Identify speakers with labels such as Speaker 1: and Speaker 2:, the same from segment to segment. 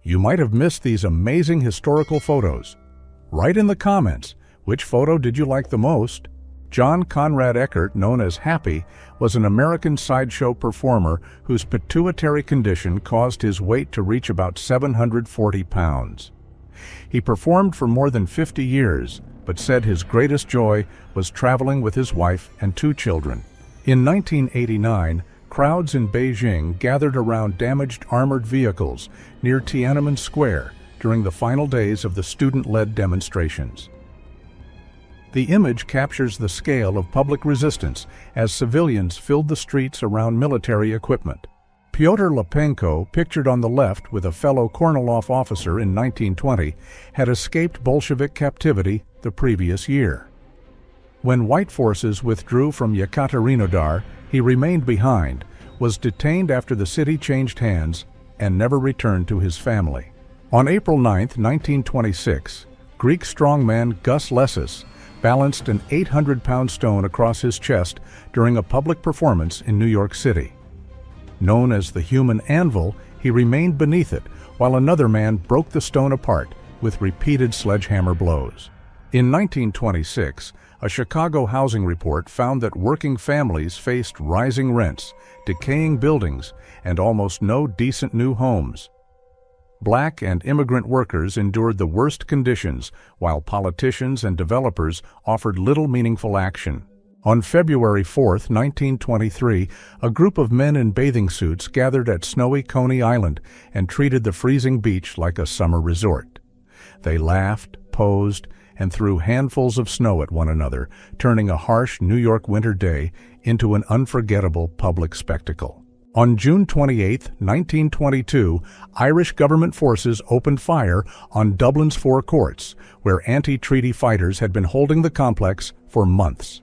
Speaker 1: You might have missed these amazing historical photos. Write in the comments, which photo did you like the most? John Conrad Eckert, known as Happy, was an American sideshow performer whose pituitary condition caused his weight to reach about 740 pounds. He performed for more than 50 years, but said his greatest joy was traveling with his wife and 2 children. In 1989, crowds in Beijing gathered around damaged armored vehicles near Tiananmen Square during the final days of the student-led demonstrations. The image captures the scale of public resistance as civilians filled the streets around military equipment. Pyotr Lepenko, pictured on the left with a fellow Kornilov officer in 1920, had escaped Bolshevik captivity the previous year. When white forces withdrew from Yekaterinodar, he remained behind, was detained after the city changed hands, and never returned to his family. On April 9, 1926, Greek strongman Gus Lessis balanced an 800-pound stone across his chest during a public performance in New York City. Known as the human anvil, he remained beneath it while another man broke the stone apart with repeated sledgehammer blows. In 1926, a Chicago housing report found that working families faced rising rents, decaying buildings, and almost no decent new homes. Black and immigrant workers endured the worst conditions, while politicians and developers offered little meaningful action. On February 4, 1923, a group of men in bathing suits gathered at snowy Coney Island and treated the freezing beach like a summer resort. They laughed, posed, and threw handfuls of snow at one another, turning a harsh New York winter day into an unforgettable public spectacle. On June 28, 1922, Irish government forces opened fire on Dublin's Four Courts, where anti-treaty fighters had been holding the complex for months.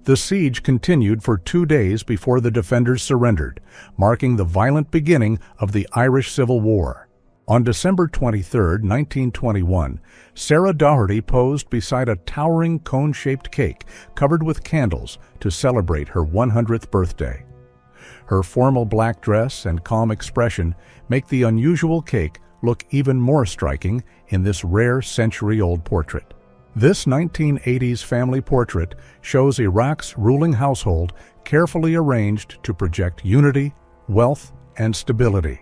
Speaker 1: The siege continued for 2 days before the defenders surrendered, marking the violent beginning of the Irish Civil War. On December 23, 1921, Sarah Doherty posed beside a towering cone-shaped cake covered with candles to celebrate her 100th birthday. Her formal black dress and calm expression make the unusual cake look even more striking in this rare century-old portrait. This 1980s family portrait shows Iraq's ruling household carefully arranged to project unity, wealth, and stability.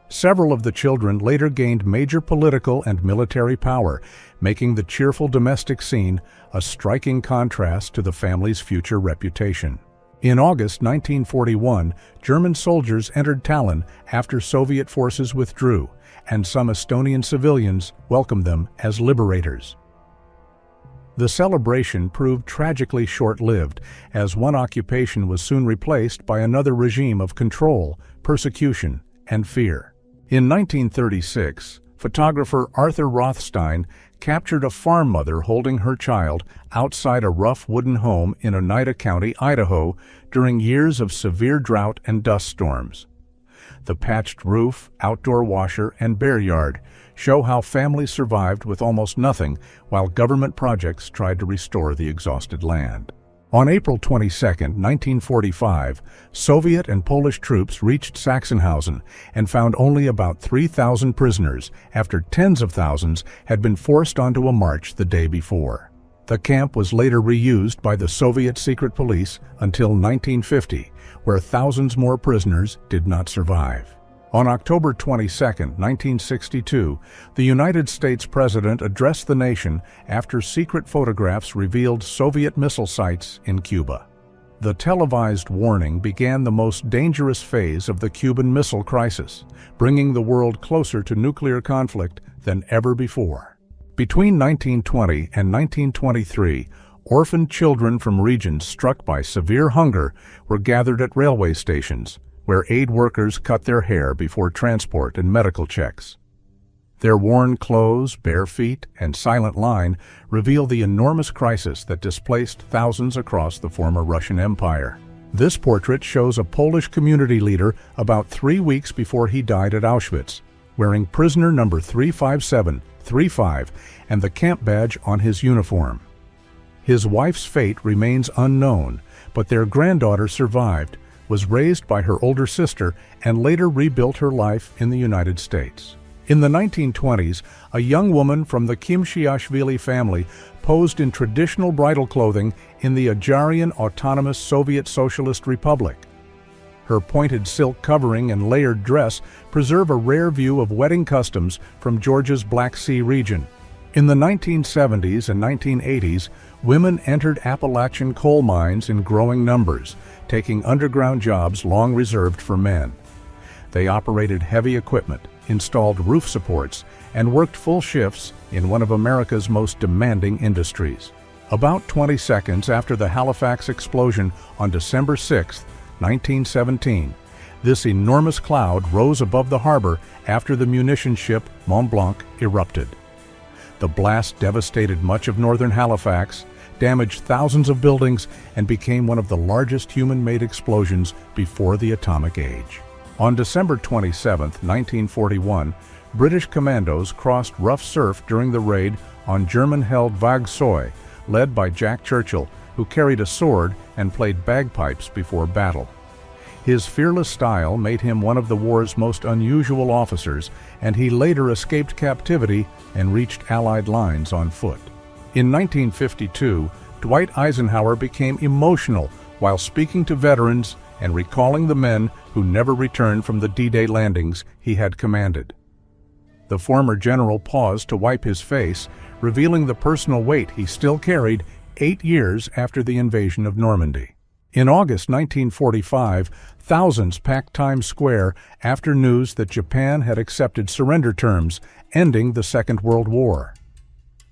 Speaker 1: Several of the children later gained major political and military power, making the cheerful domestic scene a striking contrast to the family's future reputation. In August 1941, German soldiers entered Tallinn after Soviet forces withdrew, and some Estonian civilians welcomed them as liberators. The celebration proved tragically short-lived, as one occupation was soon replaced by another regime of control, persecution, and fear. In 1936, photographer Arthur Rothstein captured a farm mother holding her child outside a rough wooden home in Oneida County, Idaho, during years of severe drought and dust storms. The patched roof, outdoor washer, and bare yard show how families survived with almost nothing while government projects tried to restore the exhausted land. On April 22, 1945, Soviet and Polish troops reached Sachsenhausen and found only about 3,000 prisoners after tens of thousands had been forced onto a march the day before. The camp was later reused by the Soviet secret police until 1950, where thousands more prisoners did not survive. On October 22, 1962, the United States President addressed the nation after secret photographs revealed Soviet missile sites in Cuba. The televised warning began the most dangerous phase of the Cuban Missile Crisis, bringing the world closer to nuclear conflict than ever before. Between 1920 and 1923, orphaned children from regions struck by severe hunger were gathered at railway stations, where aid workers cut their hair before transport and medical checks. Their worn clothes, bare feet, and silent line reveal the enormous crisis that displaced thousands across the former Russian Empire. This portrait shows a Polish community leader about 3 weeks before he died at Auschwitz, wearing prisoner number 35735 and the camp badge on his uniform. His wife's fate remains unknown, but their granddaughter survived, was raised by her older sister and later rebuilt her life in the United States. In the 1920s, a young woman from the Kimshiashvili family posed in traditional bridal clothing in the Ajarian Autonomous Soviet Socialist Republic. Her pointed silk covering and layered dress preserve a rare view of wedding customs from Georgia's Black Sea region. In the 1970s and 1980s, women entered Appalachian coal mines in growing numbers, taking underground jobs long reserved for men. They operated heavy equipment, installed roof supports, and worked full shifts in one of America's most demanding industries. About 20 seconds after the Halifax explosion on December 6, 1917, this enormous cloud rose above the harbor after the munition ship Mont Blanc erupted. The blast devastated much of northern Halifax, damaged thousands of buildings, and became one of the largest human-made explosions before the atomic age. On December 27, 1941, British commandos crossed rough surf during the raid on German-held Vag Soy, led by Jack Churchill, who carried a sword and played bagpipes before battle. His fearless style made him one of the war's most unusual officers, and he later escaped captivity and reached Allied lines on foot. In 1952, Dwight Eisenhower became emotional while speaking to veterans and recalling the men who never returned from the D-Day landings he had commanded. The former general paused to wipe his face, revealing the personal weight he still carried 8 years after the invasion of Normandy. In August 1945, thousands packed Times Square after news that Japan had accepted surrender terms, ending the Second World War.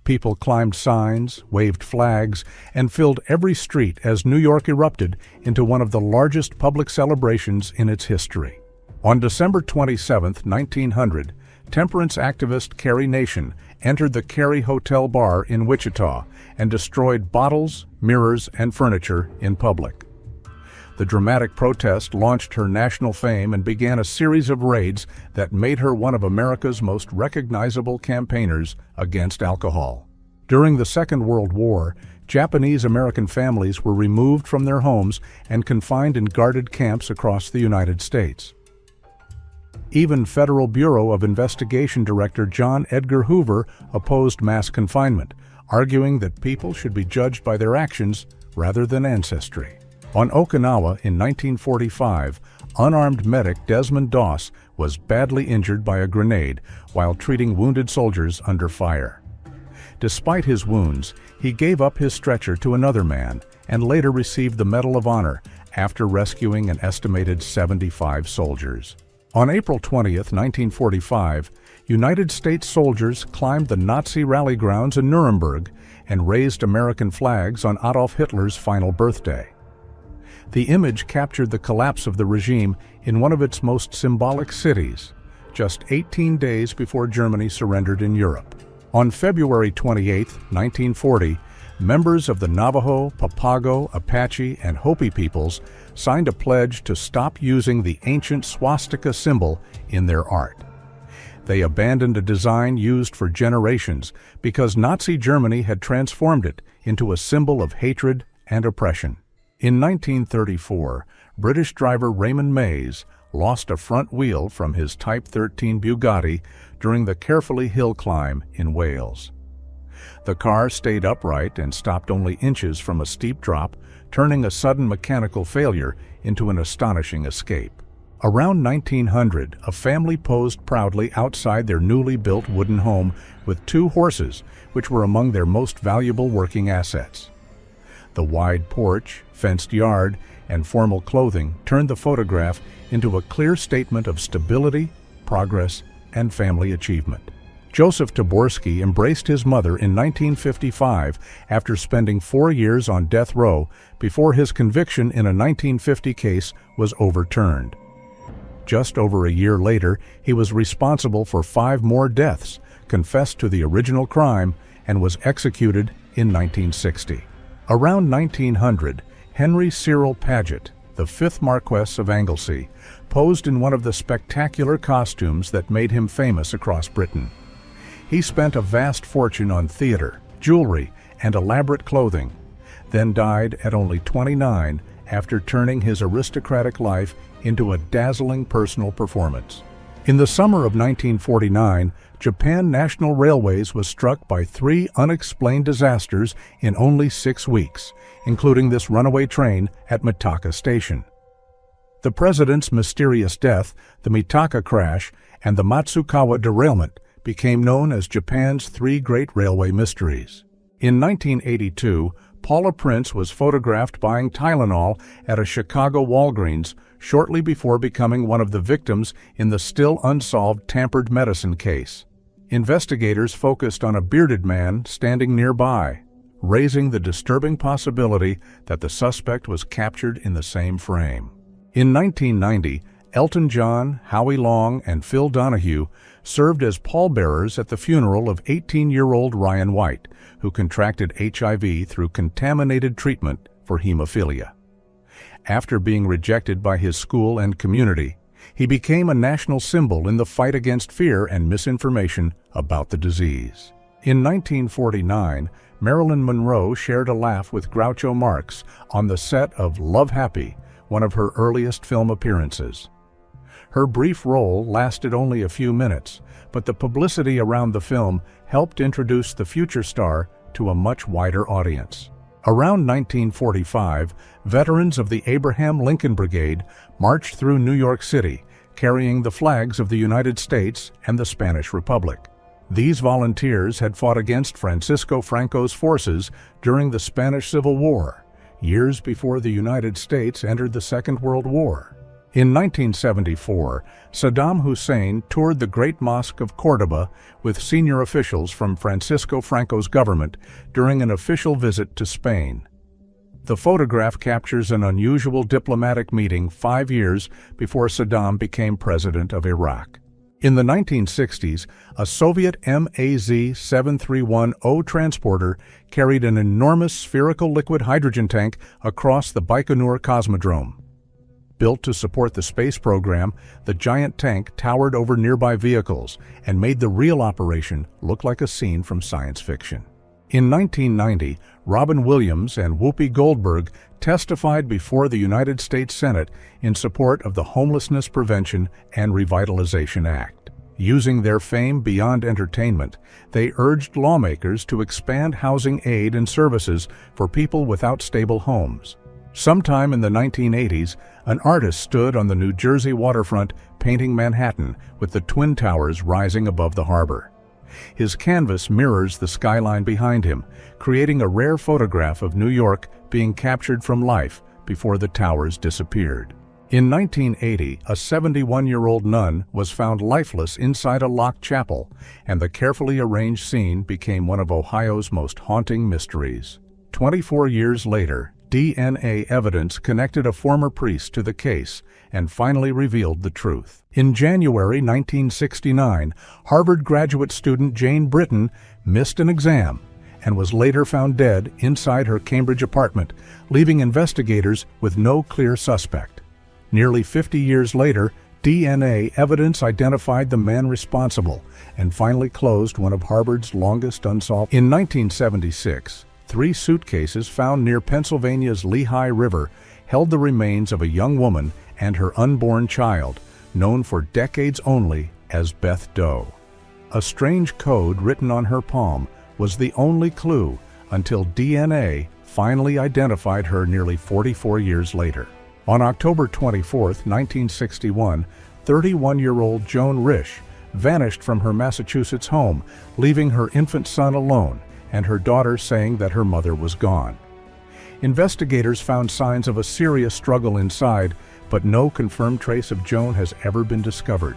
Speaker 1: People climbed signs, waved flags, and filled every street as New York erupted into one of the largest public celebrations in its history. On December 27, 1900, temperance activist Carrie Nation entered the Carrie Hotel Bar in Wichita and destroyed bottles, mirrors, and furniture in public. The dramatic protest launched her national fame and began a series of raids that made her one of America's most recognizable campaigners against alcohol. During the Second World War, Japanese-American families were removed from their homes and confined in guarded camps across the United States. Even Federal Bureau of Investigation Director John Edgar Hoover opposed mass confinement, arguing that people should be judged by their actions rather than ancestry. On Okinawa in 1945, unarmed medic Desmond Doss was badly injured by a grenade while treating wounded soldiers under fire. Despite his wounds, he gave up his stretcher to another man and later received the Medal of Honor after rescuing an estimated 75 soldiers. On April 20, 1945, United States soldiers climbed the Nazi rally grounds in Nuremberg and raised American flags on Adolf Hitler's final birthday. The image captured the collapse of the regime in one of its most symbolic cities, just 18 days before Germany surrendered in Europe. On February 28, 1940, members of the Navajo, Papago, Apache, and Hopi peoples signed a pledge to stop using the ancient swastika symbol in their art. They abandoned a design used for generations because Nazi Germany had transformed it into a symbol of hatred and oppression. In 1934, British driver Raymond Mays lost a front wheel from his Type 13 Bugatti during the Caerphilly hill climb in Wales. The car stayed upright and stopped only inches from a steep drop, turning a sudden mechanical failure into an astonishing escape. Around 1900, a family posed proudly outside their newly built wooden home with 2 horses, which were among their most valuable working assets. The wide porch, fenced yard, and formal clothing turned the photograph into a clear statement of stability, progress, and family achievement. Joseph Taborski embraced his mother in 1955 after spending 4 years on death row before his conviction in a 1950 case was overturned. Just over a year later, he was responsible for 5 more deaths, confessed to the original crime, and was executed in 1960. Around 1900, Henry Cyril Paget, the 5th Marquess of Anglesey, posed in one of the spectacular costumes that made him famous across Britain. He spent a vast fortune on theater, jewelry, and elaborate clothing, then died at only 29 after turning his aristocratic life into a dazzling personal performance. In the summer of 1949, Japan National Railways was struck by 3 unexplained disasters in only 6 weeks, including this runaway train at Mitaka Station. The president's mysterious death, the Mitaka crash, and the Matsukawa derailment became known as Japan's 3 great railway mysteries. In 1982, Paula Prince was photographed buying Tylenol at a Chicago Walgreens shortly before becoming one of the victims in the still unsolved tampered medicine case. Investigators focused on a bearded man standing nearby, raising the disturbing possibility that the suspect was captured in the same frame. In 1990, Elton John, Howie Long, and Phil Donahue served as pallbearers at the funeral of 18-year-old Ryan White, who contracted HIV through contaminated treatment for hemophilia. After being rejected by his school and community, he became a national symbol in the fight against fear and misinformation about the disease. In 1949, Marilyn Monroe shared a laugh with Groucho Marx on the set of Love Happy, one of her earliest film appearances. Her brief role lasted only a few minutes, but the publicity around the film helped introduce the future star to a much wider audience. Around 1945, veterans of the Abraham Lincoln Brigade marched through New York City, carrying the flags of the United States and the Spanish Republic. These volunteers had fought against Francisco Franco's forces during the Spanish Civil War, years before the United States entered the Second World War. In 1974, Saddam Hussein toured the Great Mosque of Cordoba with senior officials from Francisco Franco's government during an official visit to Spain. The photograph captures an unusual diplomatic meeting 5 years before Saddam became president of Iraq. In the 1960s, a Soviet MAZ-731O transporter carried an enormous spherical liquid hydrogen tank across the Baikonur Cosmodrome. Built to support the space program, the giant tank towered over nearby vehicles and made the real operation look like a scene from science fiction. In 1990, Robin Williams and Whoopi Goldberg testified before the United States Senate in support of the Homelessness Prevention and Revitalization Act. Using their fame beyond entertainment, they urged lawmakers to expand housing aid and services for people without stable homes. Sometime in the 1980s, an artist stood on the New Jersey waterfront painting Manhattan with the Twin Towers rising above the harbor. His canvas mirrors the skyline behind him, creating a rare photograph of New York being captured from life before the towers disappeared. In 1980, a 71-year-old nun was found lifeless inside a locked chapel, and the carefully arranged scene became one of Ohio's most haunting mysteries. 24 years later, DNA evidence connected a former priest to the case and finally revealed the truth. In January 1969, Harvard graduate student Jane Britton missed an exam and was later found dead inside her Cambridge apartment, leaving investigators with no clear suspect. Nearly 50 years later, DNA evidence identified the man responsible and finally closed one of Harvard's longest unsolved. In 1976, 3 suitcases found near Pennsylvania's Lehigh River held the remains of a young woman and her unborn child, known for decades only as Beth Doe. A strange code written on her palm was the only clue until DNA finally identified her nearly 44 years later. On October 24, 1961, 31-year-old Joan Risch vanished from her Massachusetts home, leaving her infant son alone, and her daughter saying that her mother was gone. Investigators found signs of a serious struggle inside, but no confirmed trace of Joan has ever been discovered.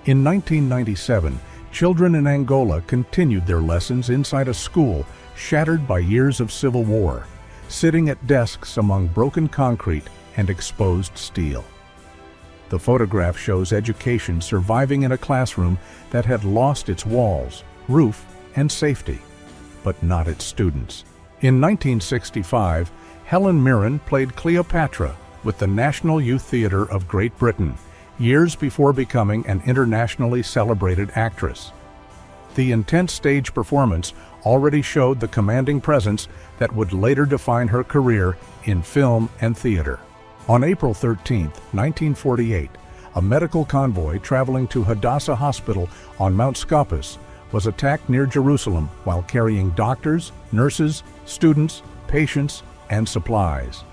Speaker 1: In 1997, children in Angola continued their lessons inside a school shattered by years of civil war, sitting at desks among broken concrete and exposed steel. The photograph shows education surviving in a classroom that had lost its walls, roof, and safety, but not its students. In 1965, Helen Mirren played Cleopatra with the National Youth Theatre of Great Britain, years before becoming an internationally celebrated actress. The intense stage performance already showed the commanding presence that would later define her career in film and theater. On April 13, 1948, a medical convoy traveling to Hadassah Hospital on Mount Scopus was attacked near Jerusalem while carrying doctors, nurses, students, patients, and supplies.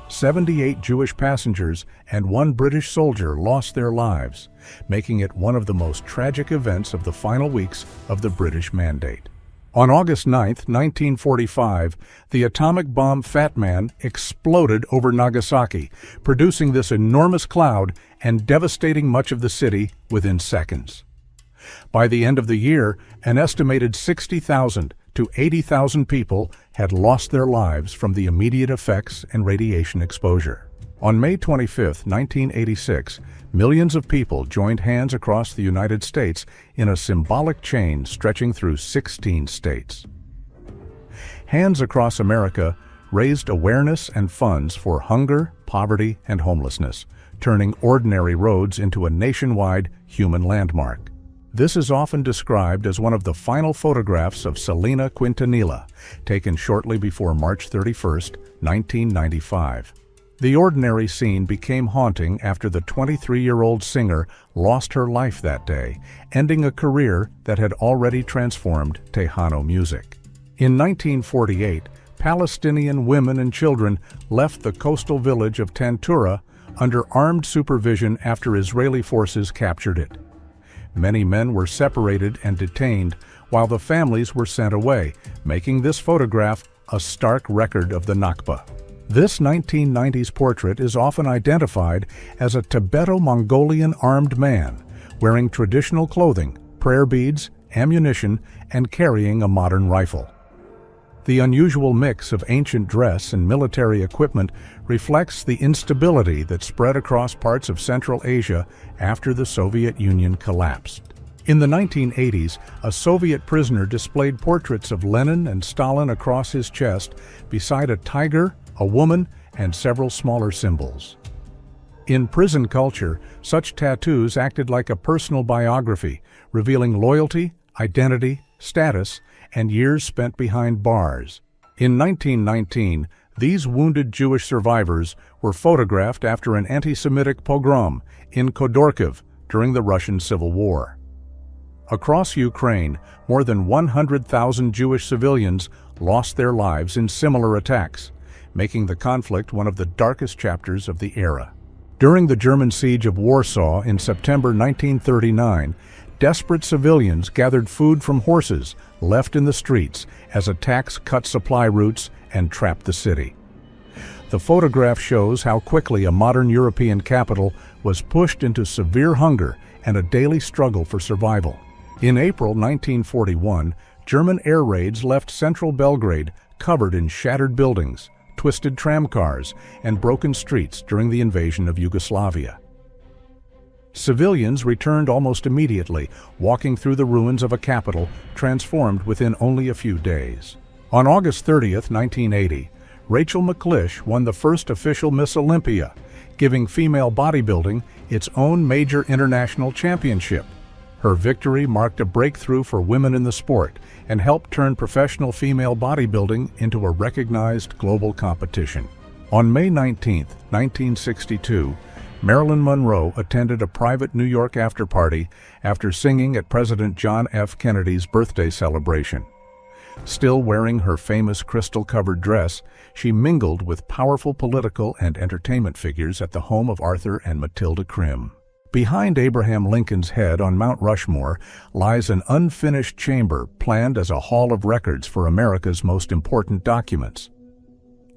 Speaker 1: 78 Jewish passengers and 1 British soldier lost their lives, making it one of the most tragic events of the final weeks of the British Mandate. On August 9, 1945, the atomic bomb Fat Man exploded over Nagasaki, producing this enormous cloud and devastating much of the city within seconds. By the end of the year, an estimated 60,000 to 80,000 people had lost their lives from the immediate effects and radiation exposure. On May 25, 1986, millions of people joined hands across the United States in a symbolic chain stretching through 16 states. Hands Across America raised awareness and funds for hunger, poverty, and homelessness, turning ordinary roads into a nationwide human landmark. This is often described as one of the final photographs of Selena Quintanilla, taken shortly before March 31, 1995. The ordinary scene became haunting after the 23-year-old singer lost her life that day, ending a career that had already transformed Tejano music. In 1948, Palestinian women and children left the coastal village of Tantura under armed supervision after Israeli forces captured it. Many men were separated and detained, while the families were sent away, making this photograph a stark record of the Nakba. This 1990s portrait is often identified as a Tibeto-Mongolian armed man, wearing traditional clothing, prayer beads, ammunition, and carrying a modern rifle. The unusual mix of ancient dress and military equipment reflects the instability that spread across parts of Central Asia after the Soviet Union collapsed. In the 1980s, a Soviet prisoner displayed portraits of Lenin and Stalin across his chest, beside a tiger, a woman, and several smaller symbols. In prison culture, such tattoos acted like a personal biography, revealing loyalty, identity, status, and years spent behind bars. In 1919, these wounded Jewish survivors were photographed after an anti-Semitic pogrom in Khodorkovsk during the Russian Civil War. Across Ukraine, more than 100,000 Jewish civilians lost their lives in similar attacks, making the conflict one of the darkest chapters of the era. During the German siege of Warsaw in September 1939, desperate civilians gathered food from horses left in the streets as attacks cut supply routes and trapped the city. The photograph shows how quickly a modern European capital was pushed into severe hunger and a daily struggle for survival. In April 1941, German air raids left central Belgrade covered in shattered buildings, twisted tramcars, and broken streets during the invasion of Yugoslavia. Civilians returned almost immediately, walking through the ruins of a capital transformed within only a few days. On August 30, 1980, Rachel McLish won the first official Miss Olympia, giving female bodybuilding its own major international championship. Her victory marked a breakthrough for women in the sport and helped turn professional female bodybuilding into a recognized global competition. On May 19, 1962, Marilyn Monroe attended a private New York after-party after singing at President John F. Kennedy's birthday celebration. Still wearing her famous crystal-covered dress, she mingled with powerful political and entertainment figures at the home of Arthur and Matilda Krim. Behind Abraham Lincoln's head on Mount Rushmore lies an unfinished chamber planned as a hall of records for America's most important documents.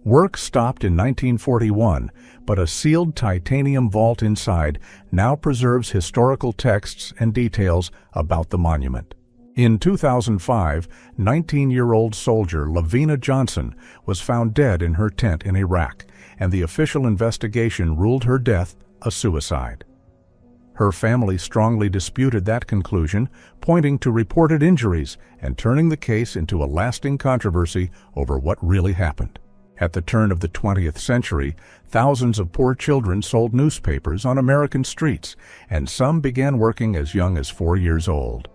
Speaker 1: Work stopped in 1941, but a sealed titanium vault inside now preserves historical texts and details about the monument. In 2005, 19-year-old soldier Lavina Johnson was found dead in her tent in Iraq, and the official investigation ruled her death a suicide. Her family strongly disputed that conclusion, pointing to reported injuries and turning the case into a lasting controversy over what really happened. At the turn of the 20th century, thousands of poor children sold newspapers on American streets, and some began working as young as 4 years old.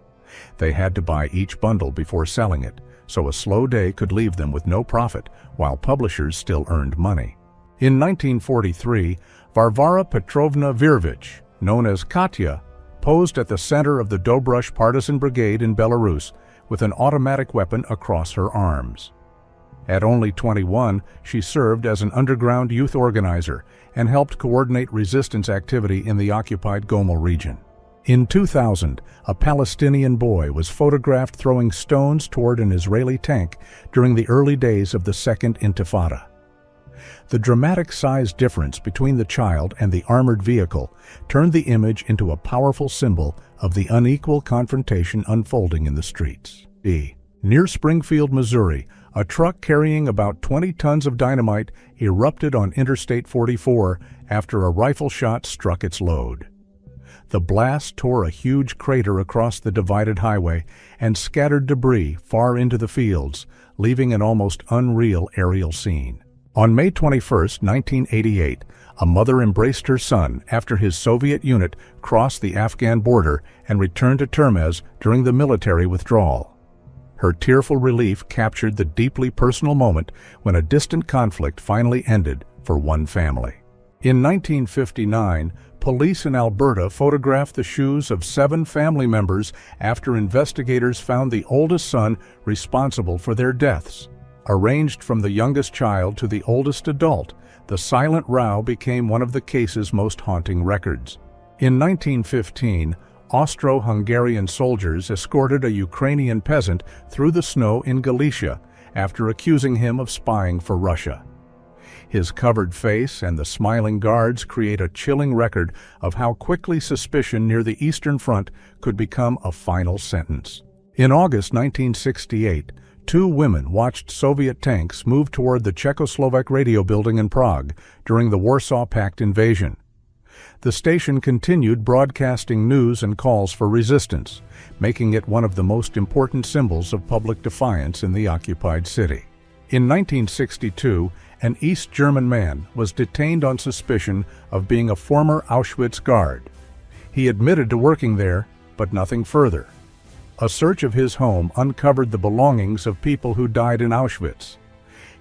Speaker 1: They had to buy each bundle before selling it, so a slow day could leave them with no profit, while publishers still earned money. In 1943, Varvara Petrovna Virvich, known as Katya, posed at the center of the Dobrush Partisan Brigade in Belarus with an automatic weapon across her arms. At only 21, she served as an underground youth organizer and helped coordinate resistance activity in the occupied Gomel region. In 2000, a Palestinian boy was photographed throwing stones toward an Israeli tank during the early days of the Second Intifada. The dramatic size difference between the child and the armored vehicle turned the image into a powerful symbol of the unequal confrontation unfolding in the streets. Near Springfield, Missouri, a truck carrying about 20 tons of dynamite erupted on Interstate 44 after a rifle shot struck its load. The blast tore a huge crater across the divided highway and scattered debris far into the fields, leaving an almost unreal aerial scene. On May 21, 1988, a mother embraced her son after his Soviet unit crossed the Afghan border and returned to Termez during the military withdrawal. Her tearful relief captured the deeply personal moment when a distant conflict finally ended for one family. In 1959, police in Alberta photographed the shoes of 7 family members after investigators found the oldest son responsible for their deaths. Arranged from the youngest child to the oldest adult, the silent row became one of the case's most haunting records. In 1915, Austro-Hungarian soldiers escorted a Ukrainian peasant through the snow in Galicia after accusing him of spying for Russia. His covered face and the smiling guards create a chilling record of how quickly suspicion near the Eastern Front could become a final sentence. In August 1968, 2 women watched Soviet tanks move toward the Czechoslovak radio building in Prague during the Warsaw Pact invasion. The station continued broadcasting news and calls for resistance, making it one of the most important symbols of public defiance in the occupied city. In 1962, an East German man was detained on suspicion of being a former Auschwitz guard. He admitted to working there, but nothing further. A search of his home uncovered the belongings of people who died in Auschwitz.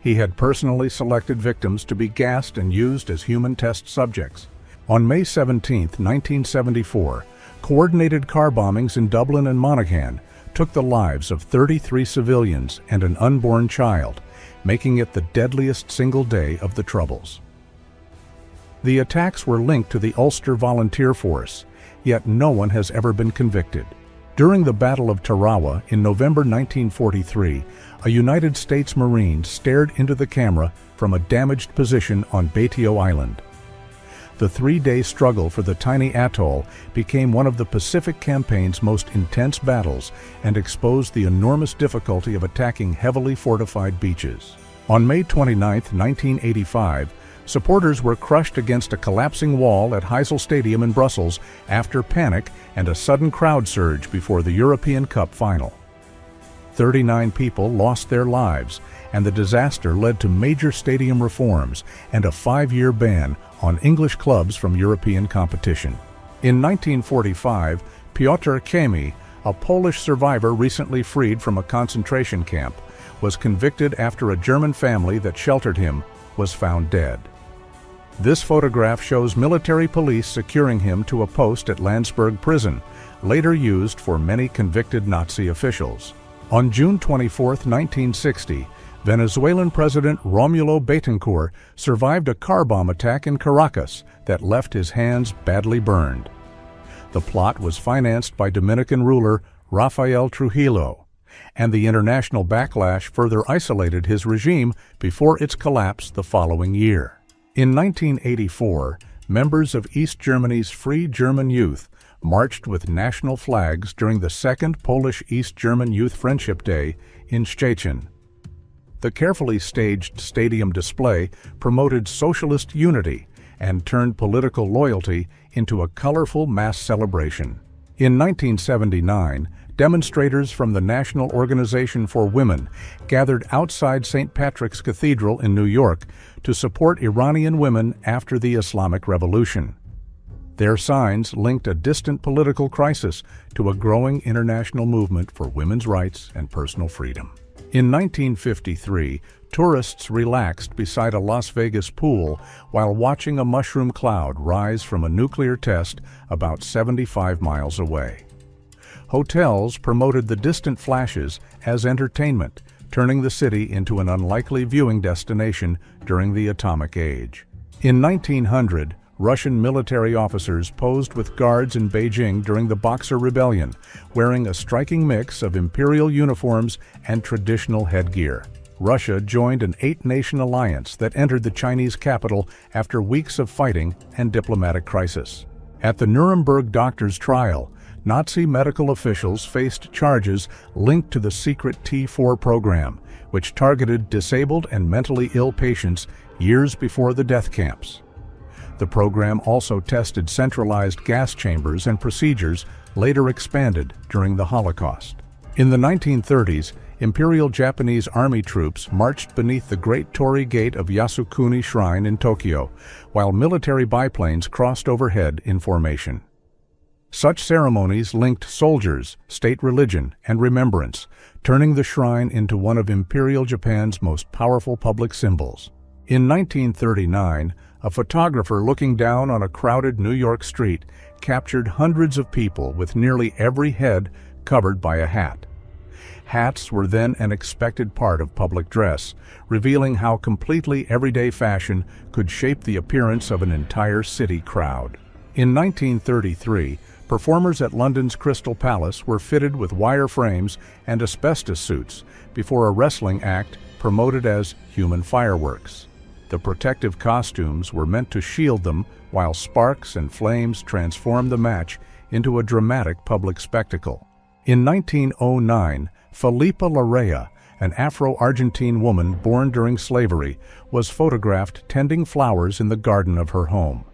Speaker 1: He had personally selected victims to be gassed and used as human test subjects. On May 17, 1974, coordinated car bombings in Dublin and Monaghan took the lives of 33 civilians and an unborn child, making it the deadliest single day of the Troubles. The attacks were linked to the Ulster Volunteer Force, yet no one has ever been convicted. During the Battle of Tarawa in November 1943, a United States Marine stared into the camera from a damaged position on Betio Island. The 3-day struggle for the tiny atoll became one of the Pacific Campaign's most intense battles and exposed the enormous difficulty of attacking heavily fortified beaches. On May 29, 1985, supporters were crushed against a collapsing wall at Heysel Stadium in Brussels after panic and a sudden crowd surge before the European Cup final. 39 people lost their lives, and the disaster led to major stadium reforms and a 5-year ban on English clubs from European competition. In 1945, Piotr Kemi, a Polish survivor recently freed from a concentration camp, was convicted after a German family that sheltered him was found dead. This photograph shows military police securing him to a post at Landsberg prison, later used for many convicted Nazi officials. On June 24, 1960, Venezuelan President Romulo Betancourt survived a car bomb attack in Caracas that left his hands badly burned. The plot was financed by Dominican ruler Rafael Trujillo, and the international backlash further isolated his regime before its collapse the following year. In 1984, members of East Germany's Free German Youth marched with national flags during the second Polish-East German Youth Friendship Day in Szczecin. The carefully staged stadium display promoted socialist unity and turned political loyalty into a colorful mass celebration. In 1979, demonstrators from the National Organization for Women gathered outside St. Patrick's Cathedral in New York to support Iranian women after the Islamic Revolution. Their signs linked a distant political crisis to a growing international movement for women's rights and personal freedom. In 1953, Tourists relaxed beside a Las Vegas pool while watching a mushroom cloud rise from a nuclear test about 75 miles away. Hotels promoted the distant flashes as entertainment, turning the city into an unlikely viewing destination during the atomic age. In 1900, Russian military officers posed with guards in Beijing during the Boxer Rebellion, wearing a striking mix of imperial uniforms and traditional headgear. Russia joined an 8-nation alliance that entered the Chinese capital after weeks of fighting and diplomatic crisis. At the Nuremberg doctors' trial, Nazi medical officials faced charges linked to the secret T4 program, which targeted disabled and mentally ill patients years before the death camps. The program also tested centralized gas chambers and procedures later expanded during the Holocaust. In the 1930s, Imperial Japanese Army troops marched beneath the Great Torii Gate of Yasukuni Shrine in Tokyo, while military biplanes crossed overhead in formation. Such ceremonies linked soldiers, state religion, and remembrance, turning the shrine into one of Imperial Japan's most powerful public symbols. In 1939, a photographer looking down on a crowded New York street captured hundreds of people with nearly every head covered by a hat. Hats were then an expected part of public dress, revealing how completely everyday fashion could shape the appearance of an entire city crowd. In 1933, performers at London's Crystal Palace were fitted with wire frames and asbestos suits before a wrestling act promoted as human fireworks. The protective costumes were meant to shield them, while sparks and flames transformed the match into a dramatic public spectacle. In 1909, Felipa Larrea, an Afro-Argentine woman born during slavery, was photographed tending flowers in the garden of her home.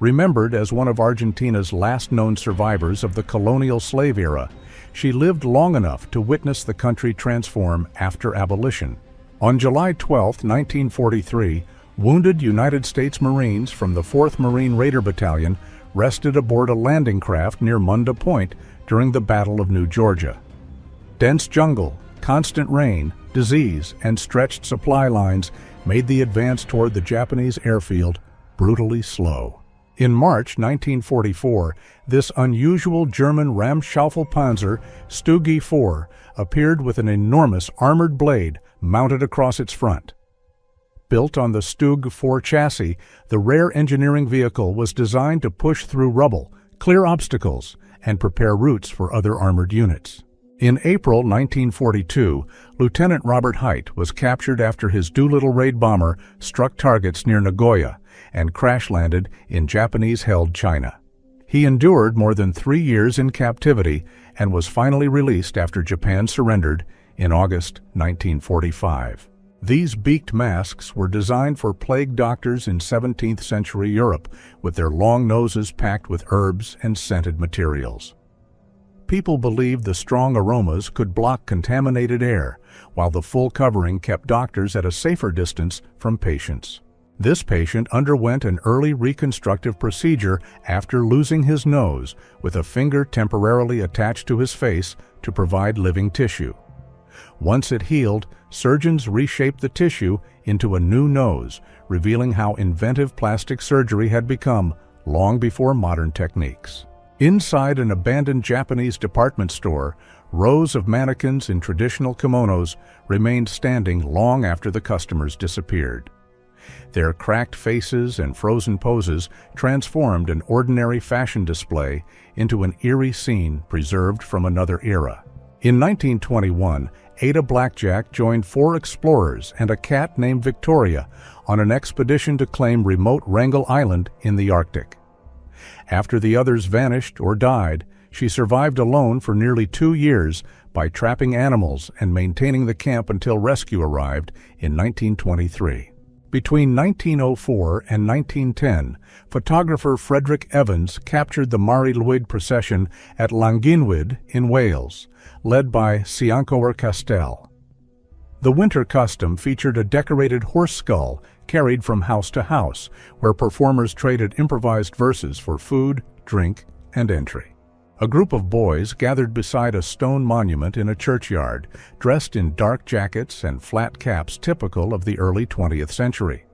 Speaker 1: Remembered as one of Argentina's last known survivors of the colonial slave era, she lived long enough to witness the country transform after abolition. On July 12, 1943, wounded United States Marines from the 4th Marine Raider Battalion rested aboard a landing craft near Munda Point during the Battle of New Georgia. Dense jungle, constant rain, disease, and stretched supply lines made the advance toward the Japanese airfield brutally slow. In March 1944, this unusual German Ramschaufelpanzer Stug 4 appeared with an enormous armored blade mounted across its front. Built on the Stug 4 chassis, the rare engineering vehicle was designed to push through rubble, clear obstacles, and prepare routes for other armored units. In April 1942, Lieutenant Robert Hite was captured after his Doolittle raid bomber struck targets near Nagoya and crash-landed in Japanese-held China. He endured more than 3 years in captivity and was finally released after Japan surrendered in August 1945. These beaked masks were designed for plague doctors in 17th century Europe, with their long noses packed with herbs and scented materials. People believed the strong aromas could block contaminated air, while the full covering kept doctors at a safer distance from patients. This patient underwent an early reconstructive procedure after losing his nose, with a finger temporarily attached to his face to provide living tissue. Once it healed, surgeons reshaped the tissue into a new nose, revealing how inventive plastic surgery had become long before modern techniques. Inside an abandoned Japanese department store, rows of mannequins in traditional kimonos remained standing long after the customers disappeared. Their cracked faces and frozen poses transformed an ordinary fashion display into an eerie scene preserved from another era. In 1921, Ada Blackjack joined 4 explorers and a cat named Victoria on an expedition to claim remote Wrangel Island in the Arctic. After the others vanished or died, she survived alone for nearly 2 years by trapping animals and maintaining the camp until rescue arrived in 1923. Between 1904 and 1910, photographer Frederick Evans captured the Mari Lwyd procession at Llanginwyd in Wales, led by Ciancower Castell. The winter custom featured a decorated horse skull carried from house to house, where performers traded improvised verses for food, drink, and entry. A group of boys gathered beside a stone monument in a churchyard, dressed in dark jackets and flat caps typical of the early 20th century.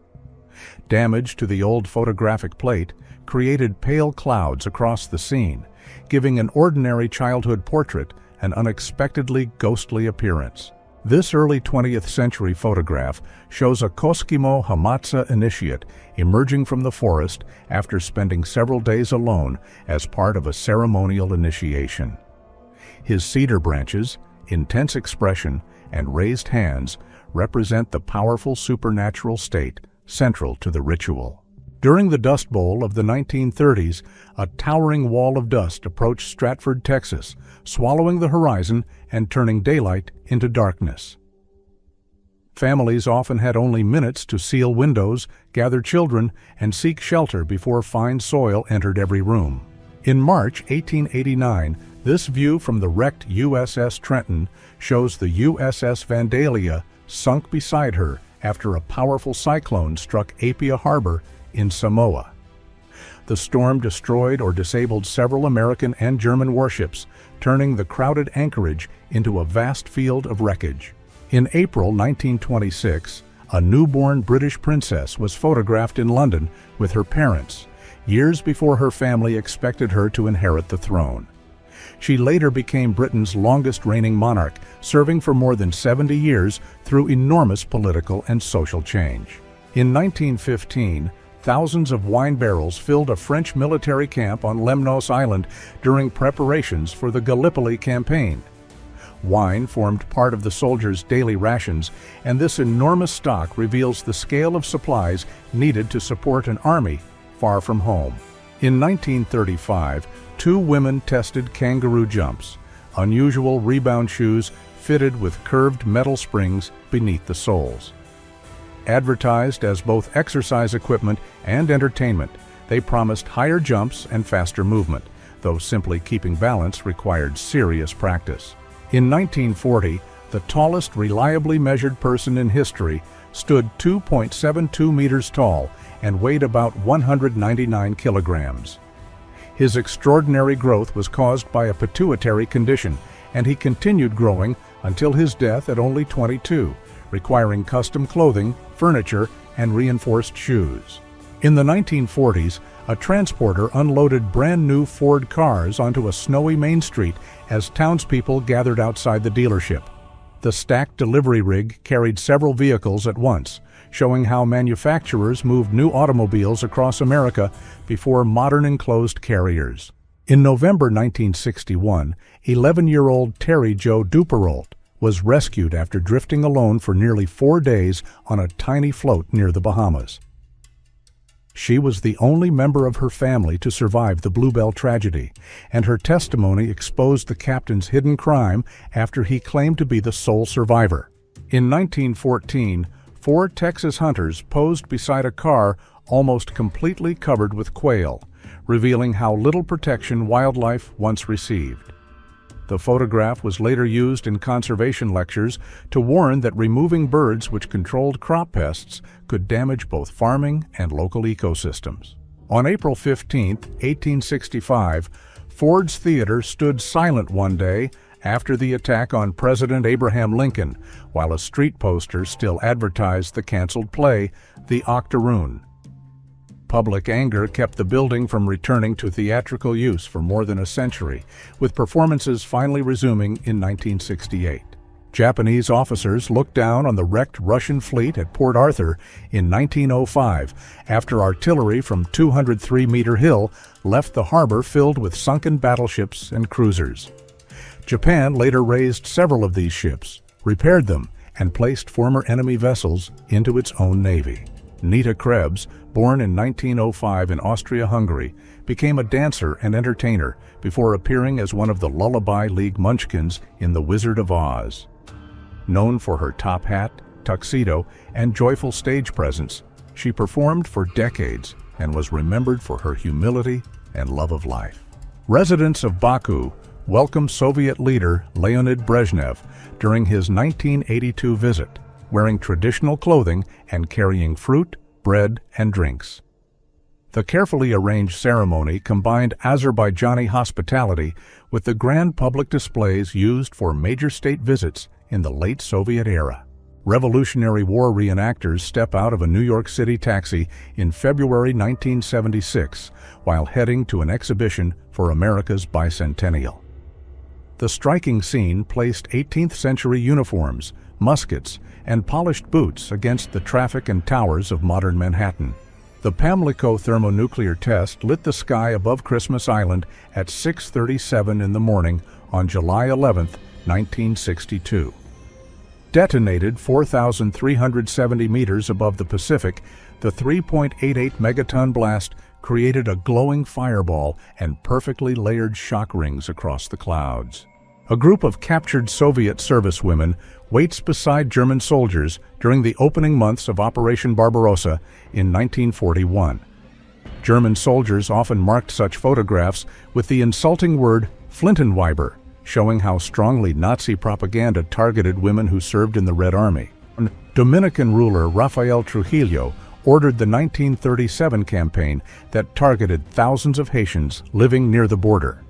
Speaker 1: Damage to the old photographic plate created pale clouds across the scene, giving an ordinary childhood portrait an unexpectedly ghostly appearance. This early 20th century photograph shows a Koskimo Hamatsa initiate emerging from the forest after spending several days alone as part of a ceremonial initiation. His cedar branches, intense expression, and raised hands represent the powerful supernatural state central to the ritual. During the Dust Bowl of the 1930s, a towering wall of dust approached Stratford, Texas, swallowing the horizon and turning daylight into darkness. Families often had only minutes to seal windows, gather children, and seek shelter before fine soil entered every room. In March 1889, this view from the wrecked USS Trenton shows the USS Vandalia sunk beside her after a powerful cyclone struck Apia Harbor in Samoa. The storm destroyed or disabled several American and German warships, turning the crowded anchorage into a vast field of wreckage. In April 1926, a newborn British princess was photographed in London with her parents, years before her family expected her to inherit the throne. She later became Britain's longest reigning monarch, serving for more than 70 years through enormous political and social change. In 1915, thousands of wine barrels filled a French military camp on Lemnos Island during preparations for the Gallipoli campaign. Wine formed part of the soldiers' daily rations, and this enormous stock reveals the scale of supplies needed to support an army far from home. In 1935, 2 women tested kangaroo jumps, unusual rebound shoes fitted with curved metal springs beneath the soles. Advertised as both exercise equipment and entertainment, they promised higher jumps and faster movement, though simply keeping balance required serious practice. In 1940, the tallest reliably measured person in history stood 2.72 meters tall and weighed about 199 kilograms. His extraordinary growth was caused by a pituitary condition, and he continued growing until his death at only 22, requiring custom clothing, furniture, and reinforced shoes. In the 1940s, a transporter unloaded brand-new Ford cars onto a snowy main street as townspeople gathered outside the dealership. The stacked delivery rig carried several vehicles at once, showing how manufacturers moved new automobiles across America before modern enclosed carriers. In November 1961, 11-year-old Terry Jo Duperolt was rescued after drifting alone for nearly 4 days on a tiny float near the Bahamas. She was the only member of her family to survive the Bluebell tragedy, and her testimony exposed the captain's hidden crime after he claimed to be the sole survivor. In 1914, 4 Texas hunters posed beside a car almost completely covered with quail, revealing how little protection wildlife once received. The photograph was later used in conservation lectures to warn that removing birds which controlled crop pests could damage both farming and local ecosystems. On April 15, 1865, Ford's Theater stood silent one day after the attack on President Abraham Lincoln, while a street poster still advertised the canceled play, The Octoroon. Public anger kept the building from returning to theatrical use for more than a century, with performances finally resuming in 1968. Japanese officers looked down on the wrecked Russian fleet at Port Arthur in 1905 after artillery from 203-meter Hill left the harbor filled with sunken battleships and cruisers. Japan later raised several of these ships, repaired them, and placed former enemy vessels into its own navy. Nita Krebs, born in 1905 in Austria-Hungary, became a dancer and entertainer before appearing as one of the Lullaby League Munchkins in The Wizard of Oz. Known for her top hat, tuxedo, and joyful stage presence, she performed for decades and was remembered for her humility and love of life. Residents of Baku welcomed Soviet leader Leonid Brezhnev during his 1982 visit, wearing traditional clothing and carrying fruit, bread, and drinks. The carefully arranged ceremony combined Azerbaijani hospitality with the grand public displays used for major state visits in the late Soviet era. Revolutionary War reenactors step out of a New York City taxi in February 1976 while heading to an exhibition for America's bicentennial. The striking scene placed 18th century uniforms, muskets, and polished boots against the traffic and towers of modern Manhattan. The Pamlico thermonuclear test lit the sky above Christmas Island at 6:37 in the morning on July 11, 1962. Detonated 4,370 meters above the Pacific, the 3.88 megaton blast created a glowing fireball and perfectly layered shock rings across the clouds. A group of captured Soviet servicewomen waits beside German soldiers during the opening months of Operation Barbarossa in 1941. German soldiers often marked such photographs with the insulting word Flintenweiber, showing how strongly Nazi propaganda targeted women who served in the Red Army. Dominican ruler Rafael Trujillo ordered the 1937 campaign that targeted thousands of Haitians living near the border.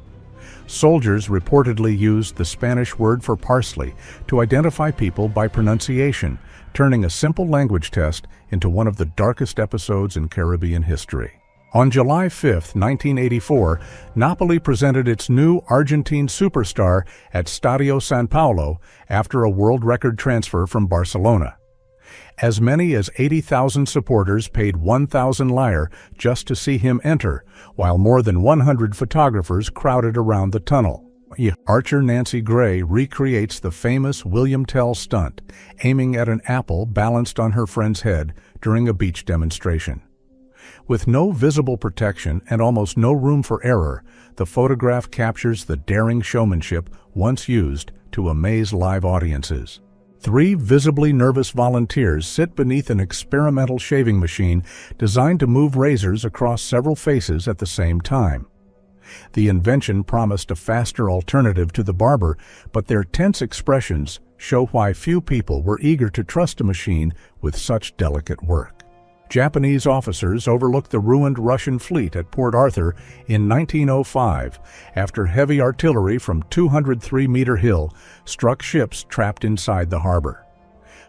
Speaker 1: Soldiers reportedly used the Spanish word for parsley to identify people by pronunciation, turning a simple language test into one of the darkest episodes in Caribbean history. On July 5, 1984, Napoli presented its new Argentine superstar at Stadio San Paolo after a world record transfer from Barcelona. As many as 80,000 supporters paid 1,000 lire just to see him enter, while more than 100 photographers crowded around the tunnel. Archer Nancy Gray recreates the famous William Tell stunt, aiming at an apple balanced on her friend's head during a beach demonstration. With no visible protection and almost no room for error, the photograph captures the daring showmanship once used to amaze live audiences. 3 visibly nervous volunteers sit beneath an experimental shaving machine designed to move razors across several faces at the same time. The invention promised a faster alternative to the barber, but their tense expressions show why few people were eager to trust a machine with such delicate work. Japanese officers overlooked the ruined Russian fleet at Port Arthur in 1905 after heavy artillery from 203-meter hill struck ships trapped inside the harbor.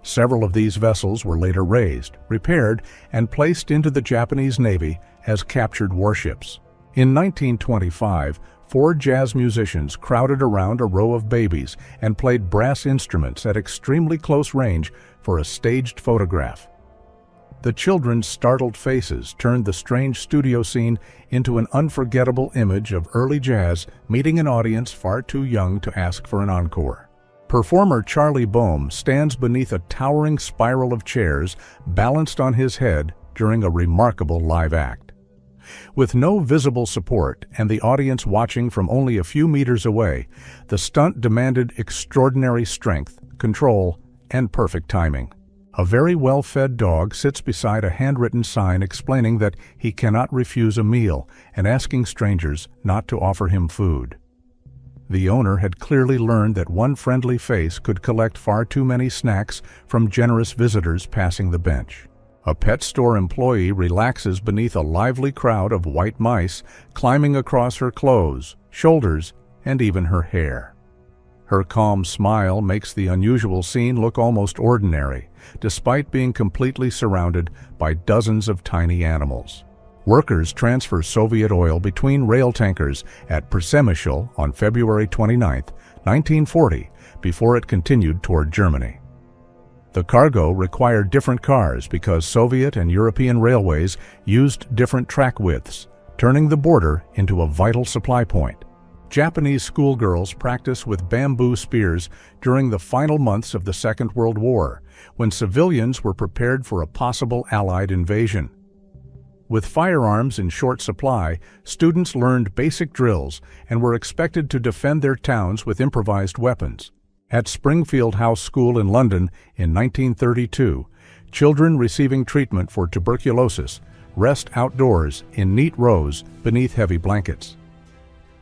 Speaker 1: Several of these vessels were later raised, repaired, and placed into the Japanese Navy as captured warships. In 1925, 4 jazz musicians crowded around a row of babies and played brass instruments at extremely close range for a staged photograph. The children's startled faces turned the strange studio scene into an unforgettable image of early jazz meeting an audience far too young to ask for an encore. Performer Charlie Boehm stands beneath a towering spiral of chairs balanced on his head during a remarkable live act. With no visible support and the audience watching from only a few meters away, the stunt demanded extraordinary strength, control, and perfect timing. A very well-fed dog sits beside a handwritten sign explaining that he cannot refuse a meal and asking strangers not to offer him food. The owner had clearly learned that one friendly face could collect far too many snacks from generous visitors passing the bench. A pet store employee relaxes beneath a lively crowd of white mice climbing across her clothes, shoulders, and even her hair. Her calm smile makes the unusual scene look almost ordinary, despite being completely surrounded by dozens of tiny animals. Workers transfer Soviet oil between rail tankers at Przemysl on February 29, 1940, before it continued toward Germany. The cargo required different cars because Soviet and European railways used different track widths, turning the border into a vital supply point. Japanese schoolgirls practice with bamboo spears during the final months of the Second World War, when civilians were prepared for a possible Allied invasion. With firearms in short supply, students learned basic drills and were expected to defend their towns with improvised weapons. At Springfield House School in London in 1932, children receiving treatment for tuberculosis rest outdoors in neat rows beneath heavy blankets.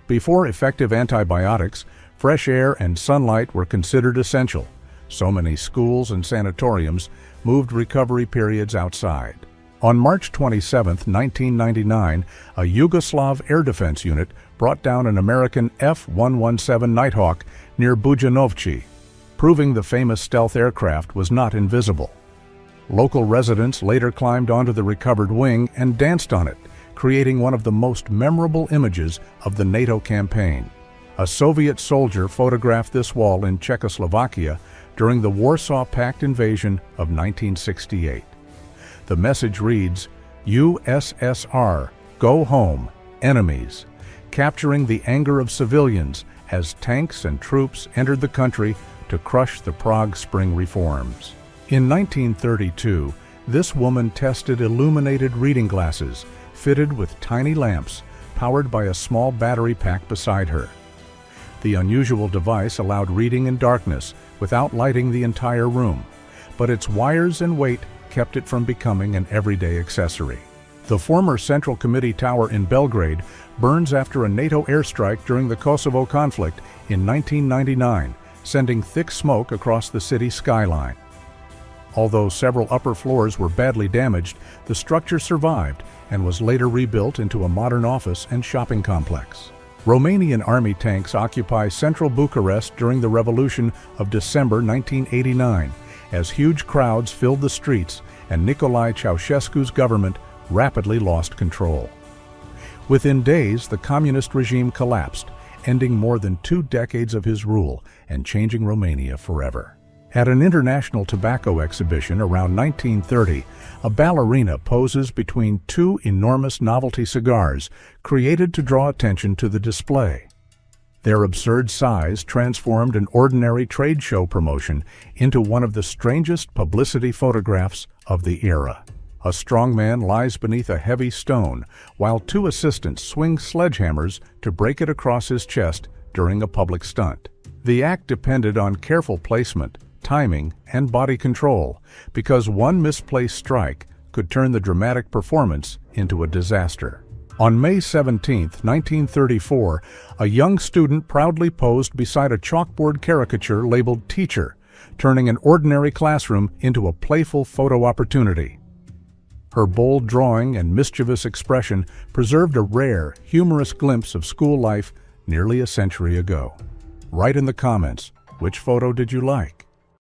Speaker 1: Before effective antibiotics, fresh air and sunlight were considered essential. So many schools and sanatoriums moved recovery periods outside. On March 27, 1999, a Yugoslav air defense unit brought down an American F-117 Nighthawk near Bujanovci, proving the famous stealth aircraft was not invisible. Local residents later climbed onto the recovered wing and danced on it, creating one of the most memorable images of the NATO campaign. A Soviet soldier photographed this wall in Czechoslovakia during the Warsaw Pact invasion of 1968. The message reads, "USSR, go home, enemies," capturing the anger of civilians as tanks and troops entered the country to crush the Prague Spring reforms. In 1932, this woman tested illuminated reading glasses fitted with tiny lamps powered by a small battery pack beside her. The unusual device allowed reading in darkness without lighting the entire room, but its wires and weight kept it from becoming an everyday accessory. The former Central Committee Tower in Belgrade burns after a NATO airstrike during the Kosovo conflict in 1999, sending thick smoke across the city skyline. Although several upper floors were badly damaged, the structure survived and was later rebuilt into a modern office and shopping complex. Romanian army tanks occupy central Bucharest during the Revolution of December 1989, as huge crowds filled the streets and Nicolae Ceausescu's government rapidly lost control. Within days, the communist regime collapsed, ending more than 2 decades of his rule and changing Romania forever. At an international tobacco exhibition around 1930, a ballerina poses between 2 enormous novelty cigars created to draw attention to the display. Their absurd size transformed an ordinary trade show promotion into one of the strangest publicity photographs of the era. A strong man lies beneath a heavy stone, while 2 assistants swing sledgehammers to break it across his chest during a public stunt. The act depended on careful placement, timing, and body control, because one misplaced strike could turn the dramatic performance into a disaster. On May 17, 1934, a young student proudly posed beside a chalkboard caricature labeled "Teacher," turning an ordinary classroom into a playful photo opportunity. Her bold drawing and mischievous expression preserved a rare, humorous glimpse of school life nearly a century ago. Write in the comments, which photo did you like?